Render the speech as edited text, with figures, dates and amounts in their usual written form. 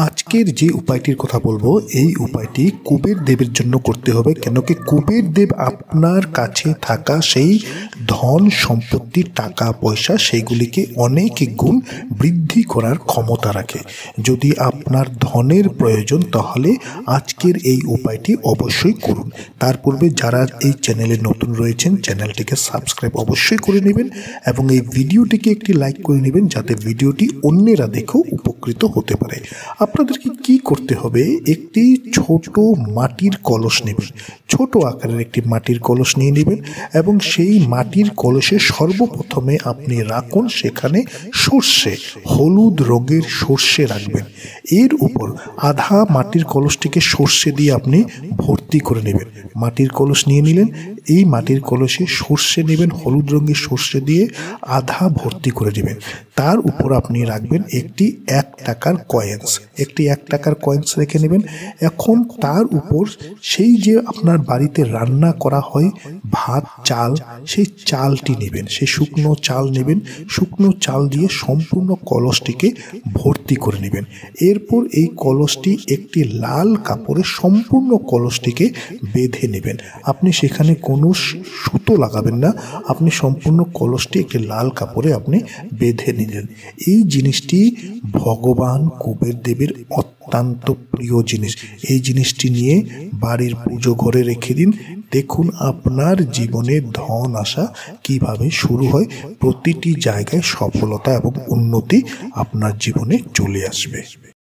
আজকের যে উপায়টির কথা বলবো এই উপায়টি কুবের দেবের জন্য করতে হবে, কেন কি কুবের দেব আপনার কাছে থাকা সেই ধন সম্পত্তি টাকা পয়সা সেইগুলিকে অনেক গুণ বৃদ্ধি করার ক্ষমতা রাখে। যদি আপনার ধনের প্রয়োজন তাহলে আজকের এই উপায়টি অবশ্যই করুন। তার পূর্বে যারা এই চ্যানেলে নতুন রয়েছেন চ্যানেলটিকে সাবস্ক্রাইব অবশ্যই করে নেবেন এবং এই ভিডিওটিকে একটি লাইক করে নেবেন যাতে ভিডিওটি অন্যেরা দেখেও উপকৃত হতে পারে। আপনাদেরকে কি করতে হবে, একটি ছোট মাটির কলস নেবেন, ছোট আকারের একটি মাটির কলস নিয়ে নেবেন এবং সেই মাটির কলসে সর্বপ্রথমে আপনি রাখুন সেখানে সর্ষে, হলুদ রঙের সর্ষে রাখবেন। এর উপর আধা মাটির কলসটিকে সর্ষে দিয়ে আপনি ভর্তি করে নেবেন। মাটির কলস নিয়ে নিলেন, এই মাটির কলসে সর্ষে নেবেন, হলুদ রঙের সর্ষে দিয়ে আধা ভর্তি করে নেবেন। তার উপর আপনি রাখবেন একটি 1 টাকার কয়েন্স, একটি 1 টাকার কয়েন্স রেখে নেবেন। এখন তার উপর সেই যে আপনার বাড়িতে রান্না করা হয় ভাত চাল, সেই চালটি নেবেন, সেই শুকনো চাল নেবেন। শুকনো চাল দিয়ে সম্পূর্ণ কলসটিকে ভর্তি করে নেবেন। এরপর এই কলসটি একটি লাল কাপড়ে সম্পূর্ণ কলসটিকে বেঁধে নেবেন। আপনি সেখানে কোনো সুতো লাগাবেন না, আপনি সম্পূর্ণ কলসটি একটি লাল কাপড়ে আপনি বেঁধে নিলেন। এই জিনিসটি ভগবান কুবের দেবের অত্যন্ত প্রিয় জিনিস। এই জিনিসটি নিয়ে বাড়ির পুজো ঘরে রেখে দিন। দেখুন আপনার জীবনে ধন আসা কিভাবে শুরু হয়, প্রতিটি জায়গায় সফলতা এবং উন্নতি আপনার জীবনে চলে আসবে।